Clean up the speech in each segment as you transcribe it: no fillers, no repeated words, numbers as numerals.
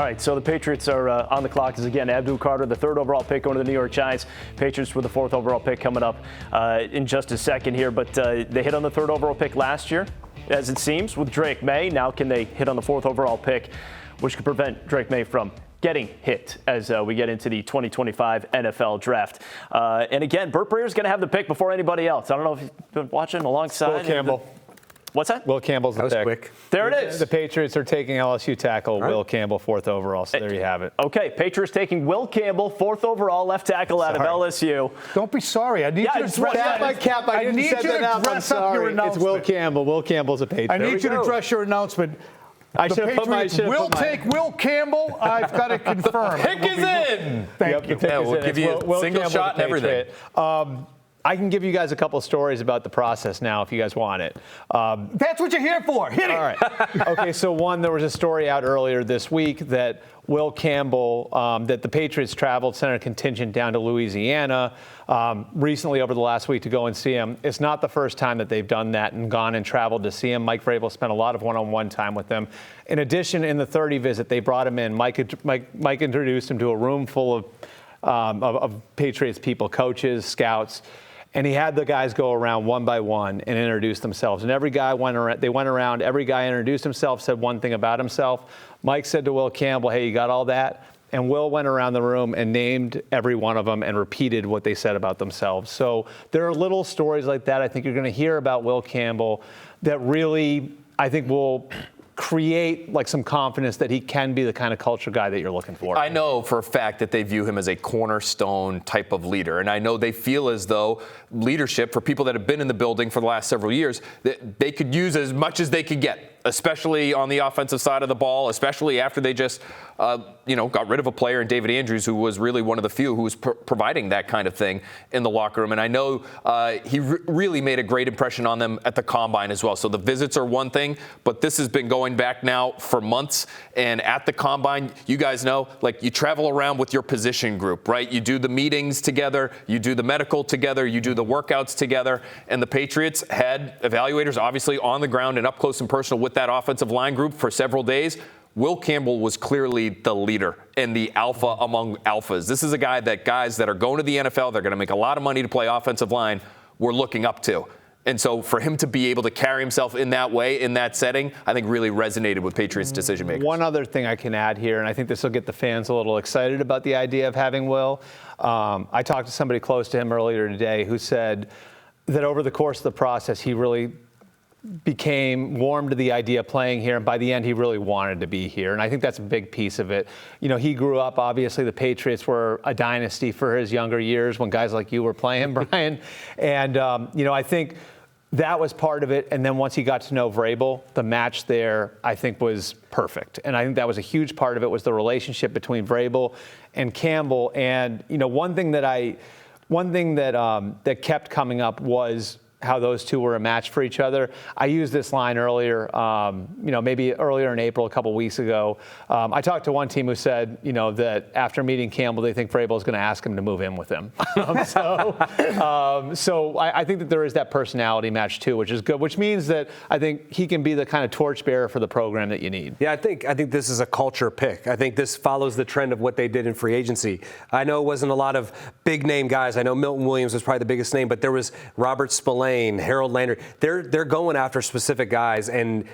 All right, so the Patriots are on the clock. As again, Abdul Carter, the 3rd overall pick, going to the New York Giants. Patriots with the 4th overall pick coming up in just a second here. But they hit on the 3rd overall pick last year, as it seems, with Drake May. Now can they hit on the 4th overall pick, which could prevent Drake May from getting hit as we get into the 2025 NFL Draft. And again, Burt Breer is going to have the pick before anybody else. I don't know if you've been watching alongside. Will Campbell. What's that? Will Campbell's the pick. Quick. There it is. The Patriots are taking LSU tackle Will Campbell, 4th overall. So there you have it. Okay, Patriots taking Will Campbell, 4th overall, left tackle out of LSU. Don't be sorry. I need you to dress Cap. I didn't set that up. I'm sorry. It's Will Campbell. Will Campell's a Patriot. I need you to dress your announcement. I The should have put my. Patriots will take Will Campbell. I've got to confirm. Pick is in. Thank you. Yeah, we'll give you a single shot and everything. I can give you guys a couple of stories about the process now if you guys want it. That's what you're here for. Hit it. All right. Okay, so there was a story out earlier this week that Will Campbell, that the Patriots traveled, sent a contingent down to Louisiana recently over the last week to go and see him. It's not the first time that they've done that and gone and traveled to see him. Mike Vrabel spent a lot of one-on-one time with them. In addition, in the 30 visit, they brought him in. Mike introduced him to a room full of Patriots people, coaches, scouts. And he had the guys go around one by one and introduce themselves. And every guy went around, every guy introduced himself, said one thing about himself. Mike said to Will Campbell, hey, you got all that? And Will went around the room and named every one of them and repeated what they said about themselves. So there are little stories like that I think you're going to hear about Will Campbell that really, I think, will create like some confidence that he can be the kind of culture guy that you're looking for. I know for a fact that they view him as a cornerstone type of leader. And I know they feel as though leadership, for people that have been in the building for the last several years, that they could use as much as they could get, especially on the offensive side of the ball, especially after they just, got rid of a player in David Andrews, who was really one of the few who was providing that kind of thing in the locker room. And I know he really made a great impression on them at the Combine as well. So the visits are one thing, but this has been going back now for months. And at the Combine, you guys know, like, you travel around with your position group, right? You do the meetings together, you do the medical together, you do the workouts together. And the Patriots had evaluators obviously on the ground and up close and personal with that offensive line group for several days. Will Campbell was clearly the leader and the alpha among alphas. This is a guy that guys that are going to the NFL, they're going to make a lot of money to play offensive line, we're looking up to. And so for him to be able to carry himself in that way, in that setting, I think really resonated with Patriots decision makers. One other thing I can add here, and I think this will get the fans a little excited about the idea of having Will. I talked to somebody close to him earlier today who said that over the course of the process, he really became warm to the idea of playing here, and by the end he really wanted to be here, and I think that's a big piece of it. You know, he grew up, obviously the Patriots were a dynasty for his younger years when guys like you were playing, Brian, and I think that was part of it. And then once he got to know Vrabel, the match there I think was perfect, and I think that was a huge part of it, was the relationship between Vrabel and Campbell. And one thing that kept coming up was how those two were a match for each other. I used this line earlier, maybe earlier in April, a couple weeks ago. I talked to one team who said, that after meeting Campbell, they think Vrabel is going to ask him to move in with them. So I think that there is that personality match too, which is good, which means that I think he can be the kind of torchbearer for the program that you need. Yeah, I think this is a culture pick. I think this follows the trend of what they did in free agency. I know it wasn't a lot of big name guys. I know Milton Williams was probably the biggest name, but there was Robert Spillane, Harold Landry. They're going after specific guys, and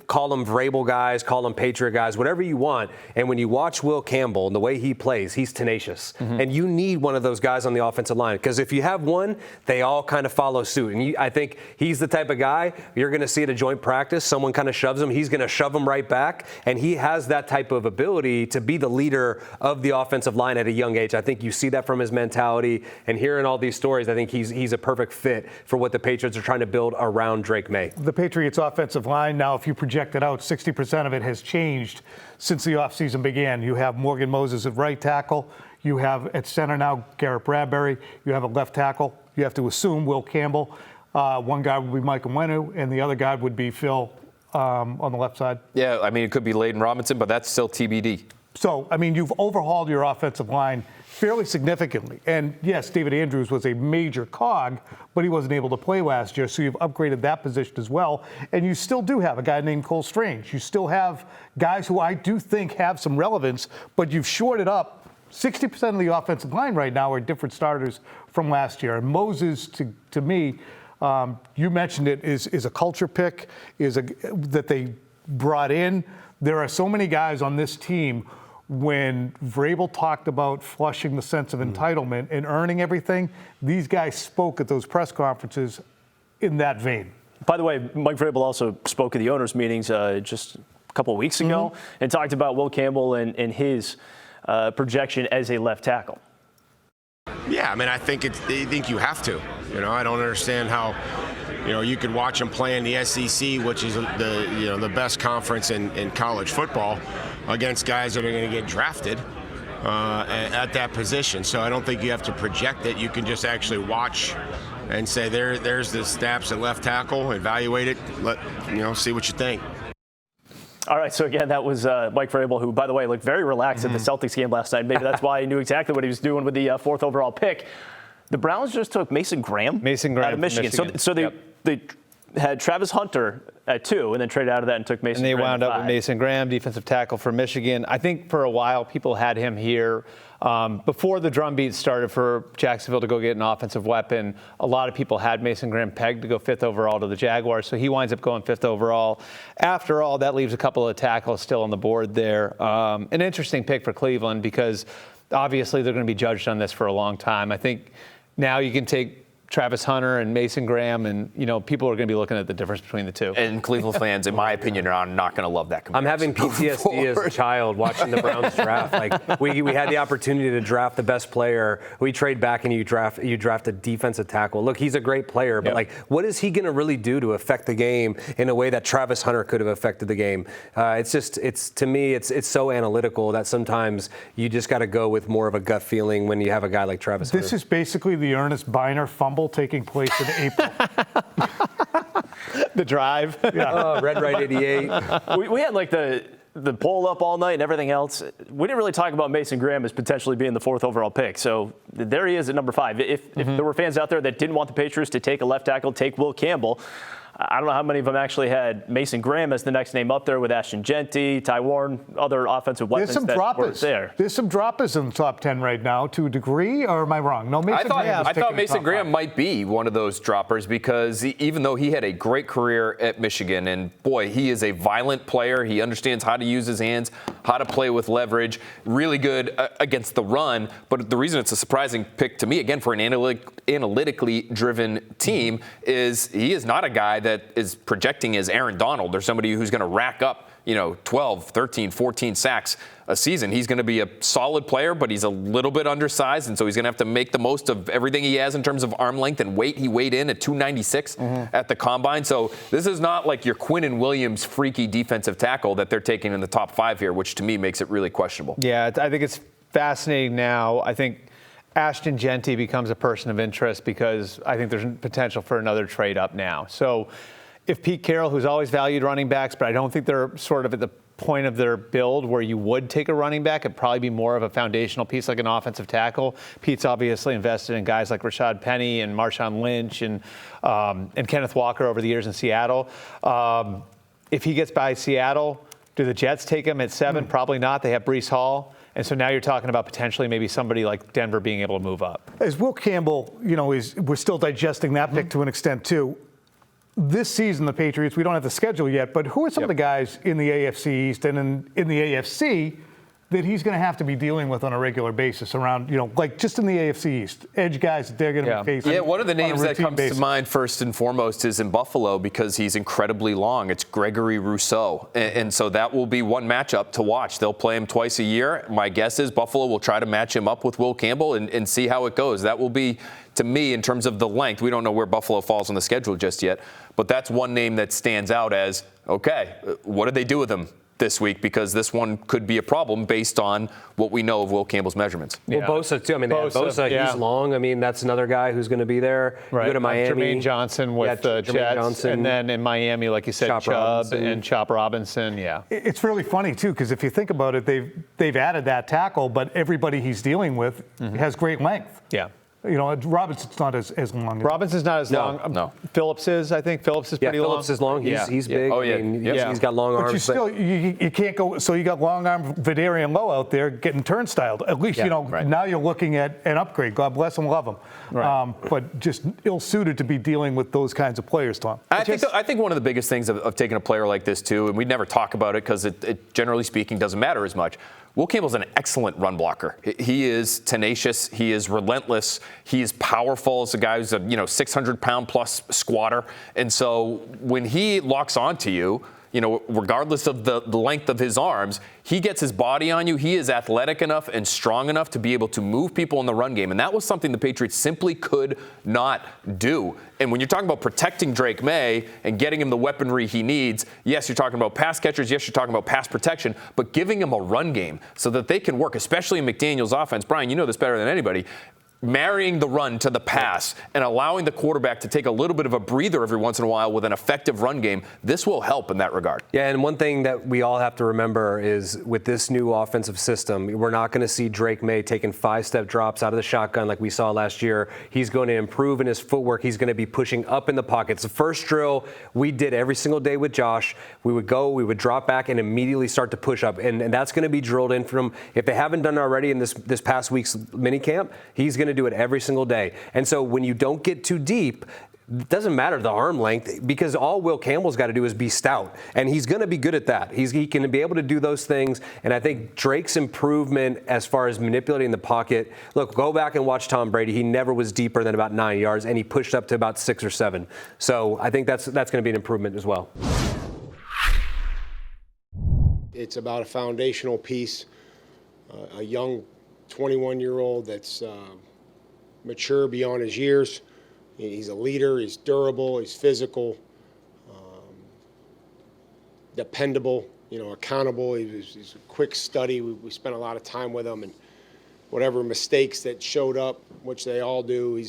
call them Vrabel guys, call them Patriot guys, whatever you want. And when you watch Will Campbell and the way he plays, he's tenacious. Mm-hmm. And you need one of those guys on the offensive line, because if you have one, they all kind of follow suit. And I think he's the type of guy you're going to see at a joint practice. Someone kind of shoves him, he's going to shove him right back. And he has that type of ability to be the leader of the offensive line at a young age. I think you see that from his mentality. And hearing all these stories, I think he's a perfect fit for what the Patriots are trying to build around Drake May. The Patriots offensive line, now if you project it out, 60% of it has changed since the offseason began. You have Morgan Moses at right tackle. You have at center now Garrett Bradbury. You have a left tackle. You have to assume Will Campbell. One guy would be Michael Wenu, and the other guy would be Phil on the left side. Yeah, I mean, it could be Layden Robinson, but that's still TBD. So, I mean, you've overhauled your offensive line fairly significantly. And yes, David Andrews was a major cog, but he wasn't able to play last year, so you've upgraded that position as well. And you still do have a guy named Cole Strange. You still have guys who I do think have some relevance, but you've shored it up. 60% of the offensive line right now are different starters from last year. And Moses, to me, you mentioned it, is a culture pick, that they brought in. There are so many guys on this team. When Vrabel talked about flushing the sense of entitlement and earning everything, these guys spoke at those press conferences in that vein. By the way, Mike Vrabel also spoke at the owners' meetings just a couple of weeks ago and talked about Will Campbell and his projection as a left tackle. Yeah, I mean, I think you have to. I don't understand how, you could watch him play in the SEC, which is the best conference in college football, against guys that are going to get drafted at that position. So I don't think you have to project it. You can just actually watch and say, there's the snaps at left tackle, evaluate it, see what you think. All right, so again, that was Mike Vrabel, who, by the way, looked very relaxed at the Celtics game last night. Maybe that's why he knew exactly what he was doing with the 4th overall pick. The Browns just took Mason Graham out of Michigan. So they had Travis Hunter at 2 and then traded out of that and took Mason Graham. And they wound up with Mason Graham, defensive tackle for Michigan. I think for a while people had him here. Before the drumbeat started for Jacksonville to go get an offensive weapon, a lot of people had Mason Graham pegged to go 5th overall to the Jaguars, so he winds up going 5th overall. After all, that leaves a couple of tackles still on the board there. An interesting pick for Cleveland because obviously they're going to be judged on this for a long time. I think now you can take Travis Hunter and Mason Graham, and people are going to be looking at the difference between the two. And Cleveland fans, in my opinion, are not going to love that comparison. I'm having PTSD as a child watching the Browns draft. Like we had the opportunity to draft the best player. We trade back and you draft a defensive tackle. Look, he's a great player, but what is he going to really do to affect the game in a way that Travis Hunter could have affected the game? To me, it's so analytical that sometimes you just got to go with more of a gut feeling when you have a guy like Travis Hunter. This is basically the Ernest Biner fumble taking place in April. The drive. Yeah. Oh, Red Right 88. We had like the poll up all night and everything else. We didn't really talk about Mason Graham as potentially being the 4th overall pick. So there he is at number 5. If there were fans out there that didn't want the Patriots to take a left tackle, take Will Campbell, I don't know how many of them actually had Mason Graham as the next name up there with Ashton Genty, Ty Warren, other offensive weapons that weren't there. There's some droppers in the top 10 right now to a degree, or am I wrong? No, Mason Graham. I thought Mason Graham might be one of those droppers because even though he had a great career at Michigan, and boy, he is a violent player. He understands how to use his hands, how to play with leverage, really good against the run. But the reason it's a surprising pick to me, again, for an analytically driven team, is he is not a guy that is projecting as Aaron Donald or somebody who's going to rack up 12, 13, 14 sacks a season. He's going to be a solid player, but he's a little bit undersized, and so he's going to have to make the most of everything he has in terms of arm length and weight. He weighed in at 296 at the combine. So this is not like your Quinnen Williams freaky defensive tackle that they're taking in the top 5 here, which to me makes it really questionable. Yeah, I think it's fascinating now. I think Ashton Genty becomes a person of interest because I think there's potential for another trade up now. So if Pete Carroll, who's always valued running backs, but I don't think they're sort of at the point of their build where you would take a running back, it'd probably be more of a foundational piece like an offensive tackle. Pete's obviously invested in guys like Rashad Penny and Marshawn Lynch and Kenneth Walker over the years in Seattle. If he gets by Seattle, do the Jets take him at 7? Probably not. They have Breece Hall. And so now you're talking about potentially maybe somebody like Denver being able to move up. As Will Campbell, we're still digesting that pick to an extent too. This season, the Patriots, we don't have the schedule yet, but who are some of the guys in the AFC East and in the AFC that he's going to have to be dealing with on a regular basis around, like just in the AFC East, edge guys that they're going to be facing? Yeah, one of the names that comes to mind first and foremost is in Buffalo because he's incredibly long. It's Gregory Rousseau. And so that will be one matchup to watch. They'll play him twice a year. My guess is Buffalo will try to match him up with Will Campbell and see how it goes. That will be, to me, in terms of the length, we don't know where Buffalo falls on the schedule just yet, but that's one name that stands out as, okay, what do they do with him this week because this one could be a problem based on what we know of Will Campbell's measurements. Well, Bosa, too. I mean, they have Bosa, he's long. I mean, that's another guy who's going to be there. Right. You go to Miami. Jermaine Johnson with the Jets. Johnson. And then in Miami, like you said, Chubb and Chop Robinson. Yeah. It's really funny, too, because if you think about it, they've added that tackle, but everybody he's dealing with has great length. Yeah. You know, Robinson's not as long. Robinson's not as long. No. Phillips is, I think. Phillips is pretty long. Phillips is long. He's big. Oh, yeah. I mean, he's got long arms. But you still, you can't go, so you got long arm Vidarian Lowe out there getting turnstiled. At least, now you're looking at an upgrade. God bless him, love him. Right. But just ill-suited to be dealing with those kinds of players, Tom. I think one of the biggest things of taking a player like this, too, and we never talk about it because it generally speaking doesn't matter as much. Will Campbell's an excellent run blocker. He is tenacious. He is relentless. He is powerful as a guy who's a 600-pound plus squatter. And so when he locks onto you, regardless of the length of his arms, he gets his body on you. He is athletic enough and strong enough to be able to move people in the run game. And that was something the Patriots simply could not do. And when you're talking about protecting Drake May and getting him the weaponry he needs, yes, you're talking about pass catchers. Yes, you're talking about pass protection, but giving him a run game so that they can work, especially in McDaniel's offense. Brian, you know this better than anybody. Marrying the run to the pass and allowing the quarterback to take a little bit of a breather every once in a while with an effective run game, this will help in that regard. Yeah, and one thing that we all have to remember is with this new offensive system, we're not going to see Drake May taking 5-step drops out of the shotgun like we saw last year. He's going to improve in his footwork. He's going to be pushing up in the pocket. It's the first drill we did every single day with Josh. We would drop back and immediately start to push up. And that's going to be drilled in from, if they haven't done it already in this past week's mini camp, he's going to do it every single day. And so when you don't get too deep, it doesn't matter the arm length because all Will Campbell's got to do is be stout. And he's going to be good at that. He can be able to do those things. And I think Drake's improvement as far as manipulating the pocket, look, go back and watch Tom Brady. He never was deeper than about 9 yards, and he pushed up to about 6 or 7. So I think that's going to be an improvement as well. It's about a foundational piece, a young 21-year-old that's mature beyond his years. He's a leader, he's durable, he's physical, dependable, accountable. He's a quick study. We spent a lot of time with him, and whatever mistakes that showed up, which they all do,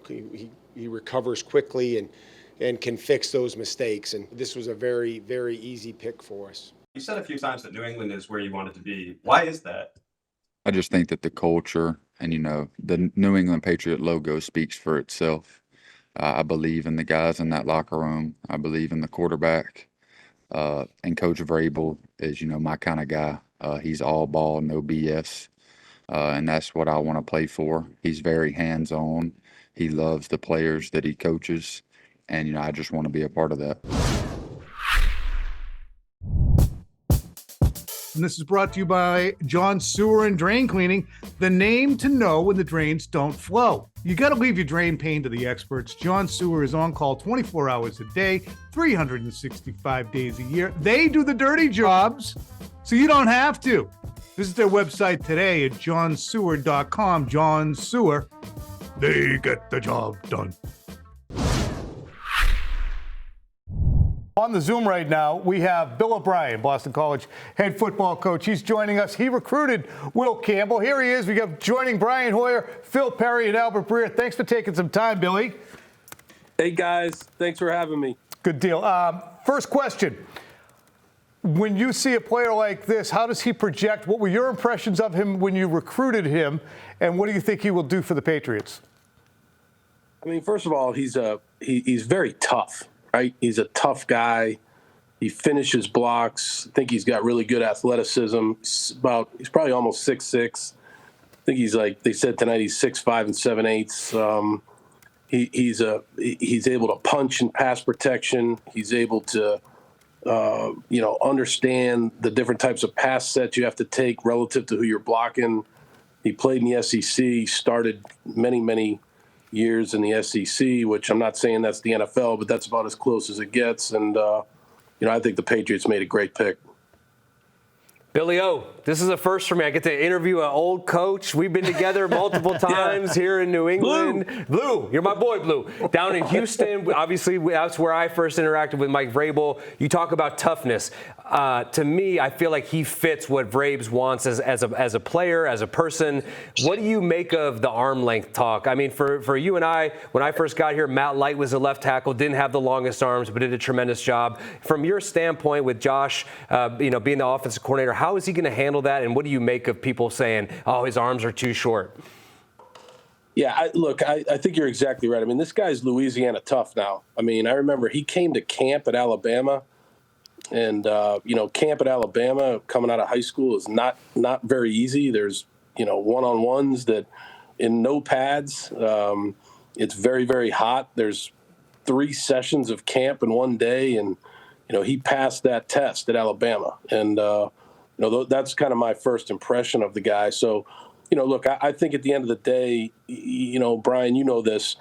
he recovers quickly and can fix those mistakes. And this was a very, very easy pick for us. You said a few times that New England is where you wanted to be. Why is that? I just think that the culture and, the New England Patriot logo speaks for itself. I believe in the guys in that locker room. I believe in the quarterback. And Coach Vrabel is, my kind of guy. He's all ball, no BS. And that's what I want to play for. He's very hands-on. He loves the players that he coaches. And, I just want to be a part of that. And this is brought to you by John Sewer and Drain Cleaning, the name to know when the drains don't flow. You got to leave your drain pain to the experts. John Sewer is on call 24 hours a day, 365 days a year. They do the dirty jobs, so you don't have to. Visit their website today at johnsewer.com. John Sewer, they get the job done. On the Zoom right now, we have Bill O'Brien, Boston College head football coach. He's joining us. He recruited Will Campbell. Here he is. We got joining Brian Hoyer, Phil Perry, and Albert Breer. Thanks for taking some time, Billy. Hey, guys. Thanks for having me. Good deal. First question. When you see a player like this, how does he project? What were your impressions of him when you recruited him, and what do you think he will do for the Patriots? I mean, first of all, he's very tough. Right? He's a tough guy. He finishes blocks. I think he's got really good athleticism. He's probably almost 6'6". I think he's like they said tonight. He's 6'5" and 7/8. He's able to punch and pass protection. He's able to understand the different types of pass sets you have to take relative to who you're blocking. He played in the SEC. He started many years in the SEC, which I'm not saying that's the NFL, but that's about as close as it gets. And, I think the Patriots made a great pick. Billy O, this is a first for me. I get to interview an old coach. We've been together multiple times here in New England. Blue, you're my boy, Blue. Down in Houston, obviously, that's where I first interacted with Mike Vrabel. You talk about toughness. To me, I feel like he fits what Vrabes wants as a player, as a person. What do you make of the arm length talk? I mean, for you and I, when I first got here, Matt Light was a left tackle, didn't have the longest arms, but did a tremendous job. From your standpoint with Josh, being the offensive coordinator, how is he going to handle that? And what do you make of people saying, oh, his arms are too short? Yeah, I think you're exactly right. I mean, this guy's Louisiana tough now. I mean, I remember he came to camp at Alabama. And, camp at Alabama coming out of high school is not very easy. There's, one-on-ones that in no pads. It's very, very hot. There's 3 sessions of camp in one day. And, he passed that test at Alabama. And, that's kind of my first impression of the guy. So, I think at the end of the day, Brian, you know this.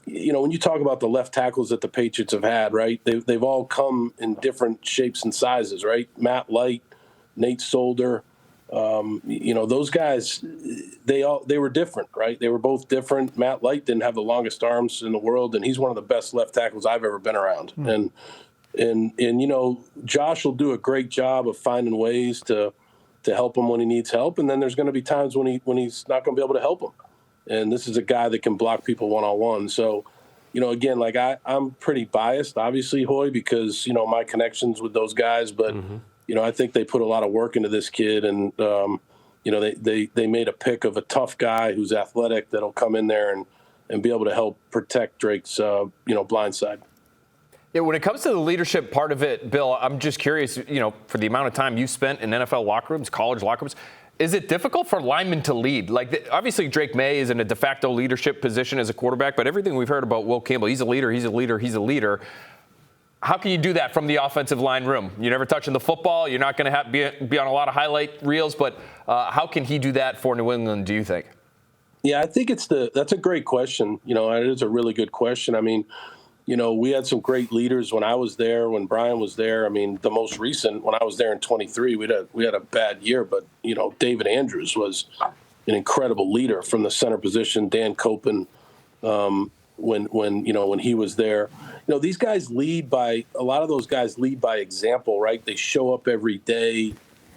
When you talk about the left tackles that the Patriots have had, right, they've all come in different shapes and sizes, right? Matt Light, Nate Solder, those guys, they were different, right? They were both different. Matt Light didn't have the longest arms in the world, and he's one of the best left tackles I've ever been around. And Josh will do a great job of finding ways to help him when he needs help, and then there's going to be times when he's not going to be able to help him. And this is a guy that can block people one-on-one. So, again, like I'm pretty biased, obviously, Hoy, because, my connections with those guys. But, I think they put a lot of work into this kid. And, they made a pick of a tough guy who's athletic that'll come in there and be able to help protect Drake's, blind side. Yeah, when it comes to the leadership part of it, Bill, I'm just curious, for the amount of time you spent in NFL locker rooms, college locker rooms, is it difficult for linemen to lead? Like, obviously, Drake May is in a de facto leadership position as a quarterback, but everything we've heard about Will Campbell, he's a leader. How can you do that from the offensive line room? You're never touching the football. You're not going to be on a lot of highlight reels, but how can he do that for New England, do you think? Yeah, I think that's a great question. It is a really good question. I mean, we had some great leaders when I was there, when Brian was there. I mean, the most recent, when I was there in 23, we had a bad year, but, David Andrews was an incredible leader from the center position. Dan Copen, when he was there. These guys a lot of those guys lead by example, right? They show up every day.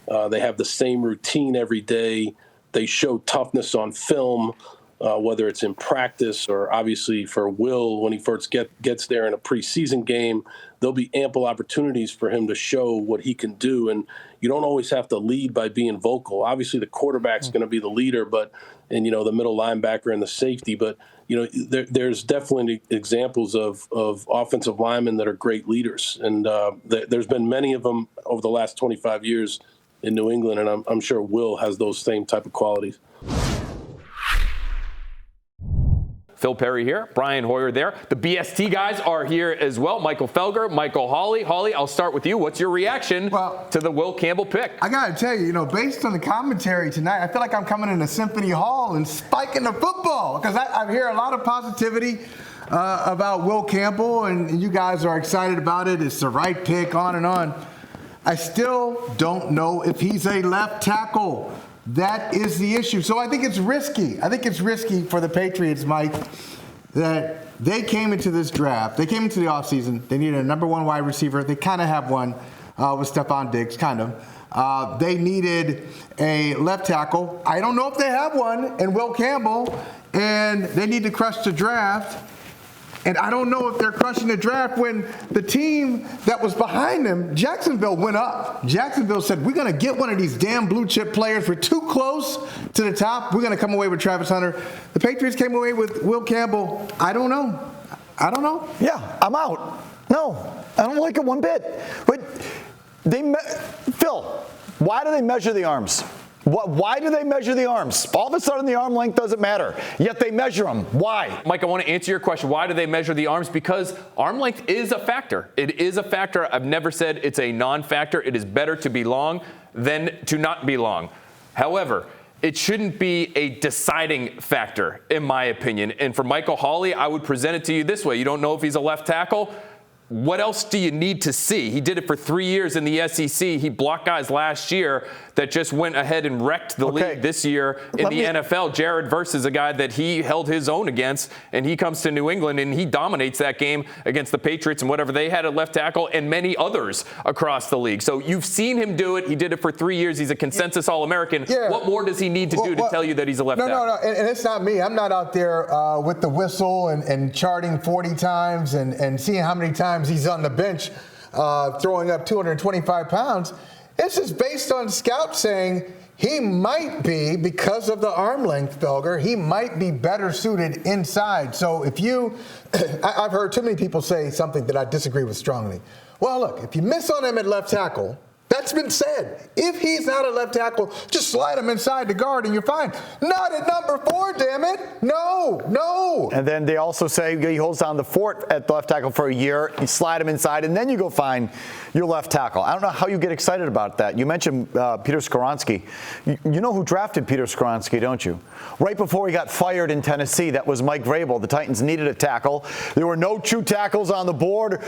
They have the same routine every day. They show toughness on film. Whether it's in practice or obviously for Will when he first gets there in a preseason game, there'll be ample opportunities for him to show what he can do. And you don't always have to lead by being vocal. Obviously, the quarterback's going to be the leader, and the middle linebacker and the safety. But there's definitely examples of offensive linemen that are great leaders, and there's been many of them over the last 25 years in New England, and I'm sure Will has those same type of qualities. Phil Perry here, Brian Hoyer there. The BST guys are here as well. Michael Felger, Michael Holley. Holley, I'll start with you. What's your reaction to the Will Campbell pick? I got to tell you, based on the commentary tonight, I feel like I'm coming in a symphony hall and spiking the football because I hear a lot of positivity about Will Campbell, and you guys are excited about it. It's the right pick, on and on. I still don't know if he's a left tackle. That is the issue. So I think it's risky. I think it's risky for the Patriots, Mike, that they came into this draft. They came into the offseason. They needed a number 1 wide receiver. They kind of have one with Stephon Diggs, kind of. They needed a left tackle. I don't know if they have one in Will Campbell, and they need to crush the draft. And I don't know if they're crushing the draft when the team that was behind them, Jacksonville, went up. Jacksonville said, we're going to get one of these damn blue chip players. We're too close to the top. We're going to come away with Travis Hunter. The Patriots came away with Will Campbell. I don't know. Yeah, I'm out. No, I don't like it one bit. But Phil, why do they measure the arms? Why do they measure the arms? All of a sudden, the arm length doesn't matter, yet they measure them. Why? Mike, I want to answer your question. Why do they measure the arms? Because arm length is a factor. It is a factor. I've never said it's a non-factor. It is better to be long than to not be long. However, it shouldn't be a deciding factor, in my opinion. And for Michael Holley, I would present it to you this way. You don't know if he's a left tackle. What else do you need to see? He did it for 3 years in the SEC. He blocked guys last year. that just went ahead and wrecked the league this year in the NFL. Jared Verse is a guy that he held his own against, and he comes to New England and he dominates that game against the Patriots and whatever they had at left tackle and many others across the league. So you've seen him do it. He did it for 3 years. He's a consensus All-American. Yeah. What more does he need to do to tell you that he's a left tackle? No, and it's not me. I'm not out there with the whistle and charting 40 times and seeing how many times he's on the bench throwing up 225 pounds. It's just based on scouts saying he might be, because of the arm length, Felger, he might be better suited inside. So if you, I've heard too many people say something that I disagree with strongly. Well, look, if you miss on him at left tackle, that's been said. If he's not a left tackle, just slide him inside the guard and you're fine. Not at number 4, damn it. No. And then they also say he holds down the fort at the left tackle for a year. You slide him inside, and then you go find your left tackle. I don't know how you get excited about that. You mentioned Peter Skoronski. You know who drafted Peter Skoronski, don't you? Right before he got fired in Tennessee, that was Mike Vrabel. The Titans needed a tackle. There were no true tackles on the board.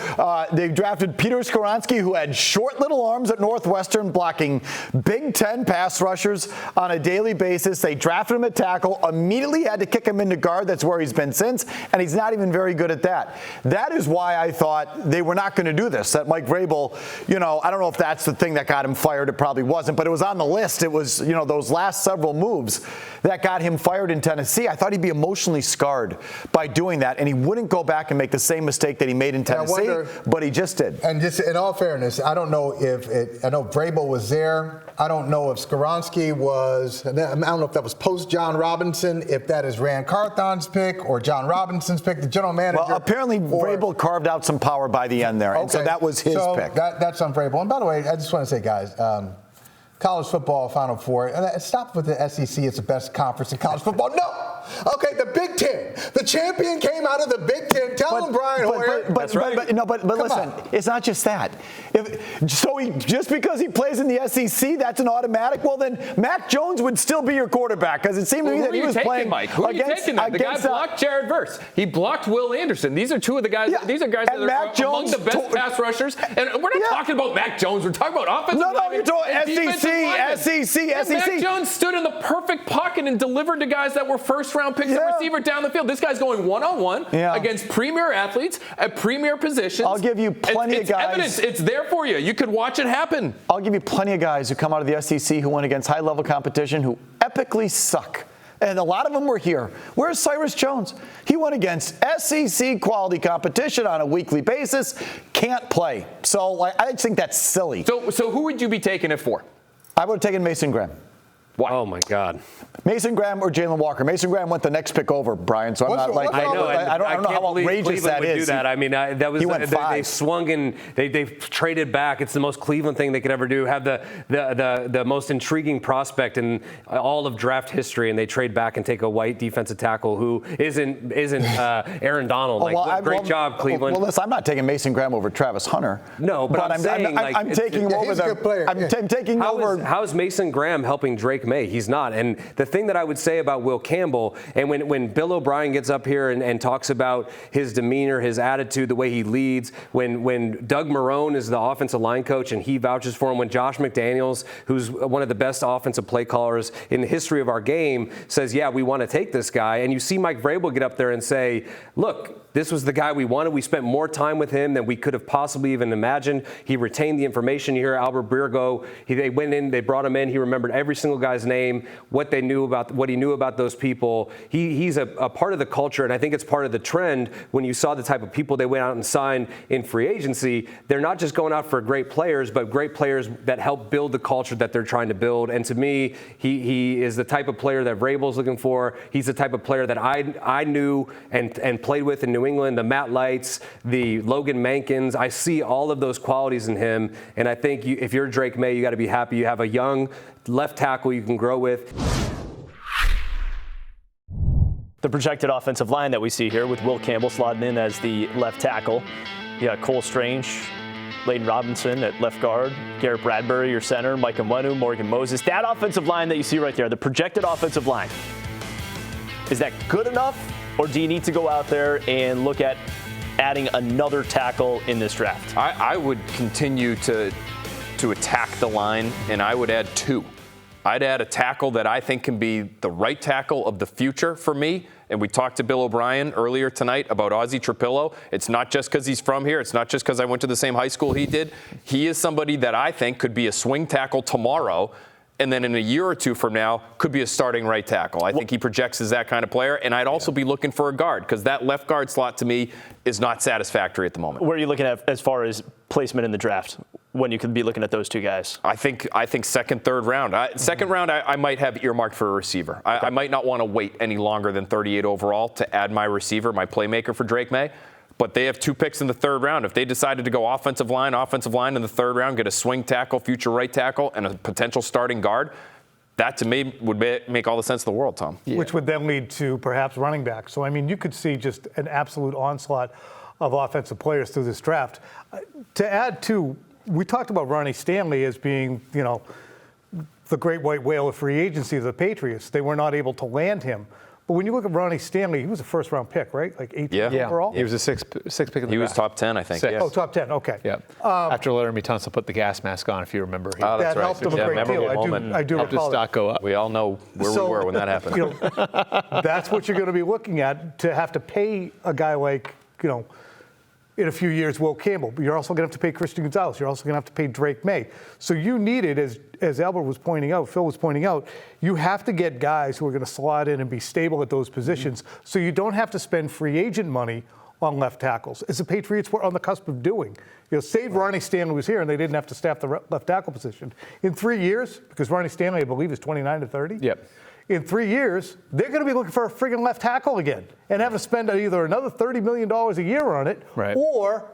They drafted Peter Skoronski, who had short little arms at Northwestern, blocking Big Ten pass rushers on a daily basis. They drafted him at tackle, immediately had to kick him into guard. That's where he's been since, and he's not even very good at that. That is why I thought they were not going to do this, that Mike Vrabel, I don't know if that's the thing that got him fired. It probably wasn't, but it was on the list. It was, those last several moves that got him fired in Tennessee. I thought he'd be emotionally scarred by doing that, and he wouldn't go back and make the same mistake that he made in Tennessee, but he just did. And just in all fairness, I don't know I know Vrabel was there. I don't know if Skoronski was, I don't know if that was post John Robinson, if that is Rand Carthon's pick or John Robinson's pick, the general manager. Well, apparently Vrabel carved out some power by the end there, and so that was his pick. That's on Vrabel. And by the way, I just want to say, guys, college football Final Four. Stop with the SEC. It's the best conference in college football. No. Okay, the Big Ten. The champion came out of the Big Ten. Tell him, Brian Hoyer. But listen, it's not just that. Just because he plays in the SEC, that's an automatic. Well, then Mac Jones would still be your quarterback, because it seemed to me that he was playing. Mike? Who are you taking? The guy blocked Jared Verse. He blocked Will Anderson. These are two of the guys. Yeah. These are guys that are among the best pass rushers. And we're not talking about Mac Jones. We're talking about offensive linemen. No, you're talking SEC. Mac Jones stood in the perfect pocket and delivered to guys that were first-round picks at receiver down the field. This guy's going one-on-one against premier athletes at premier positions. I'll give you plenty of guys. Evidence. It's there for you. You could watch it happen. I'll give you plenty of guys who come out of the SEC who went against high-level competition who epically suck. And a lot of them were here. Where's Cyrus Jones? He went against SEC quality competition on a weekly basis. Can't play. So I just think that's silly. So who would you be taking it for? I would have taken Mason Graham. Why? Oh, my God. Mason Graham or Jalen Walker. Mason Graham went the next pick over, Brian, so I'm not like, I don't know how outrageous that is. Do that. I mean, that was they swung and they traded back. It's the most Cleveland thing they could ever do. Have the most intriguing prospect in all of draft history, and they trade back and take a white defensive tackle who isn't Aaron Donald. Great job, Cleveland. Well, listen, I'm not taking Mason Graham over Travis Hunter. No, but I'm saying I'm taking him over the. I'm taking over. How is Mason Graham helping Drake May? He's not. And the thing that I would say about Will Campbell, and when Bill O'Brien gets up here and talks about his demeanor, his attitude, the way he leads, when Doug Marrone is the offensive line coach and he vouches for him, when Josh McDaniels, who's one of the best offensive play callers in the history of our game, says, yeah, we want to take this guy, and you see Mike Vrabel get up there and say, look, this was the guy we wanted. We spent more time with him than we could have possibly even imagined. He retained the information. You hear Albert Breer go. They went in. They brought him in. He remembered every single guy's name, what he knew about those people. He's a part of the culture, and I think it's part of the trend when you saw the type of people they went out and signed in free agency. They're not just going out for great players, but great players that help build the culture that they're trying to build. And to me, he is the type of player that Vrabel's looking for. He's the type of player that I knew and played with in New England, the Matt Lights, the Logan Mankins. I see all of those qualities in him, and I think if you're Drake May, you got to be happy you have a young left tackle you can grow with. The projected offensive line that we see here with Will Campbell slotting in as the left tackle. You got Cole Strange, Layden Robinson at left guard, Garrett Bradbury, your center, Mike Onwenu, Morgan Moses. That offensive line that you see right there, the projected offensive line, is that good enough? Or do you need to go out there and look at adding another tackle in this draft? I would continue to attack the line, and I would add 2. I'd add a tackle that I think can be the right tackle of the future for me. And we talked to Bill O'Brien earlier tonight about Ozzie Trapillo. It's not just because he's from here. It's not just because I went to the same high school he did. He is somebody that I think could be a swing tackle tomorrow, and then in a year or two from now could be a starting right tackle. I think he projects as that kind of player. And I'd also be looking for a guard, because that left guard slot to me is not satisfactory at the moment. Where are you looking at as far as placement in the draft, when you could be looking at those two guys? I think second, third round. Second round, I might have earmarked for a receiver. I might not want to wait any longer than 38 overall to add my receiver, my playmaker for Drake May. But they have 2 picks in the third round. If they decided to go offensive line in the third round, get a swing tackle, future right tackle, and a potential starting guard, that to me would make all the sense in the world, Tom. Yeah. Which would then lead to perhaps running back. So, I mean, you could see just an absolute onslaught of offensive players through this draft. To add to, we talked about Ronnie Stanley as being, the great white whale of free agency of the Patriots. They were not able to land him. But when you look at Ronnie Stanley, he was a first-round pick, right? Like 18th overall? He was a sixth pick in the draft. He was top 10, I think. Yes. Oh, top 10, okay. Yeah. After Laramie Tunsil put the gas mask on, if you remember. That helped him a great deal. I do helped his recall stock go up. We all know where we were when that happened. That's what you're going to be looking at, to have to pay a guy like, in a few years, Will Campbell. But you're also going to have to pay Christian Gonzalez. You're also going to have to pay Drake May. So you needed, as Albert was pointing out, Phil was pointing out, you have to get guys who are going to slot in and be stable at those positions, so you don't have to spend free agent money on left tackles, as the Patriots were on the cusp of doing. Save Ronnie Stanley was here, and they didn't have to staff the left tackle position. In 3 years, because Ronnie Stanley, I believe, is 29 to 30. Yep. In 3 years, they're going to be looking for a friggin' left tackle again and have to spend either another $30 million a year on it, or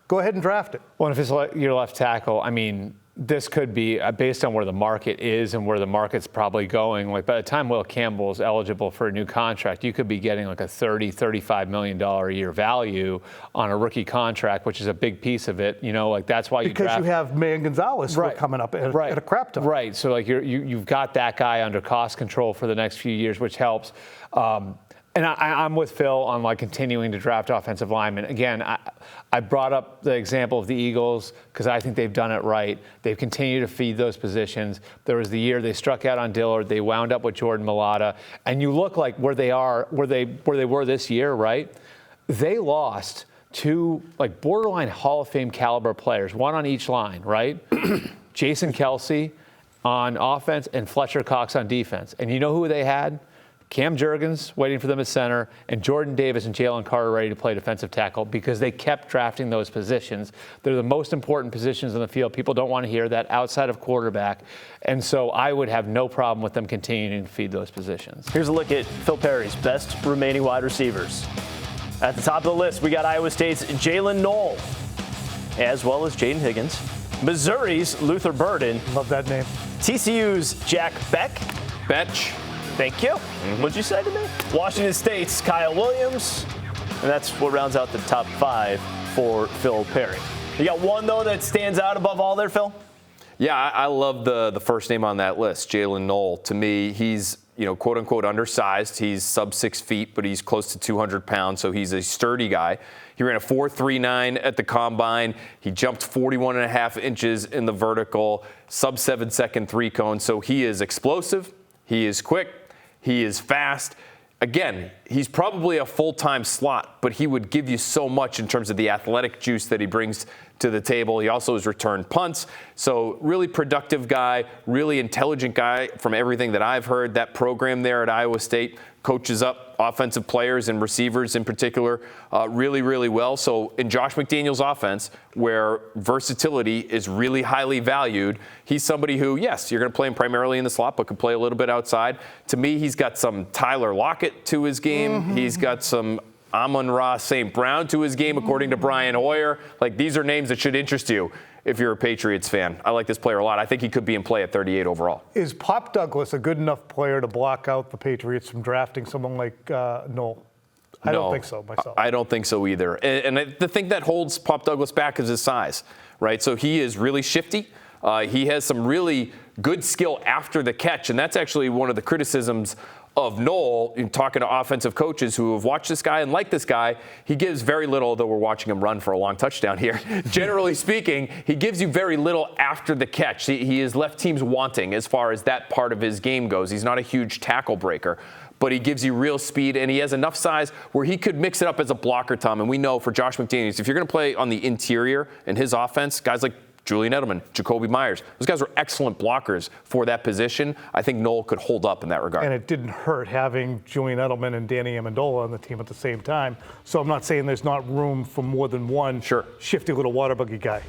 go ahead and draft it. Well, if it's your left tackle, I mean, this could be based on where the market is and where the market's probably going. Like, by the time Will Campbell is eligible for a new contract, you could be getting like a $30-35 million a year value on a rookie contract, which is a big piece of it. That's why because you have May and Gonzalez coming up at a crap ton. Right. So you've got that guy under cost control for the next few years, which helps. And I'm with Phil on continuing to draft offensive linemen. Again, I brought up the example of the Eagles because I think they've done it right. They've continued to feed those positions. There was the year they struck out on Dillard. They wound up with Jordan Mailata. And you look like where they were this year, right? They lost 2 borderline Hall of Fame caliber players, one on each line, right? Jason Kelsey on offense and Fletcher Cox on defense. And you know who they had? Cam Jurgens waiting for them at center, and Jordan Davis and Jalen Carter ready to play defensive tackle, because they kept drafting those positions. They're the most important positions in the field. People don't want to hear that outside of quarterback. And so I would have no problem with them continuing to feed those positions. Here's a look at Phil Perry's best remaining wide receivers. At the top of the list, we got Iowa State's Jalen Knoll, as well as Jaden Higgins. Missouri's Luther Burden. Love that name. TCU's Jack Betch. Thank you. What'd you say to me? Washington State's Kyle Williams. And that's what rounds out the top 5 for Phil Perry. You got one, though, that stands out above all there, Phil? Yeah, I love the first name on that list, Jalen Knoll. To me, he's, quote unquote undersized. He's sub 6 feet, but he's close to 200 pounds, so he's a sturdy guy. He ran a 4.39 at the combine. He jumped 41.5 inches in the vertical, sub 7 second 3-cone. So he is explosive. He is quick. He is fast. Again, he's probably a full-time slot, but he would give you so much in terms of the athletic juice that he brings to the table. He also has returned punts. So really productive guy, really intelligent guy from everything that I've heard. That program there at Iowa State coaches up offensive players and receivers in particular really, really well. So in Josh McDaniels' offense, where versatility is really highly valued, he's somebody who, yes, you're going to play him primarily in the slot, but could play a little bit outside. To me, he's got some Tyler Lockett to his game. He's got some Amon-Ra St. Brown to his game, according to Brian Hoyer. These are names that should interest you if you're a Patriots fan. I like this player a lot. I think he could be in play at 38 overall. Is Pop Douglas a good enough player to block out the Patriots from drafting someone like Knoll? I don't think so myself. I don't think so either. And the thing that holds Pop Douglas back is his size, right? So he is really shifty. He has some really good skill after the catch, and that's actually one of the criticisms of Noel, in talking to offensive coaches who have watched this guy and like this guy, he gives very little, though we're watching him run for a long touchdown here. Generally speaking, he gives you very little after the catch. He has left teams wanting as far as that part of his game goes. He's not a huge tackle breaker, but he gives you real speed, and he has enough size where he could mix it up as a blocker, Tom. And we know for Josh McDaniels, if you're going to play on the interior in his offense, guys like Julian Edelman, Jacoby Myers, those guys were excellent blockers for that position. I think Noel could hold up in that regard. And it didn't hurt having Julian Edelman and Danny Amendola on the team at the same time. So I'm not saying there's not room for more than one shifty little water buggy guy.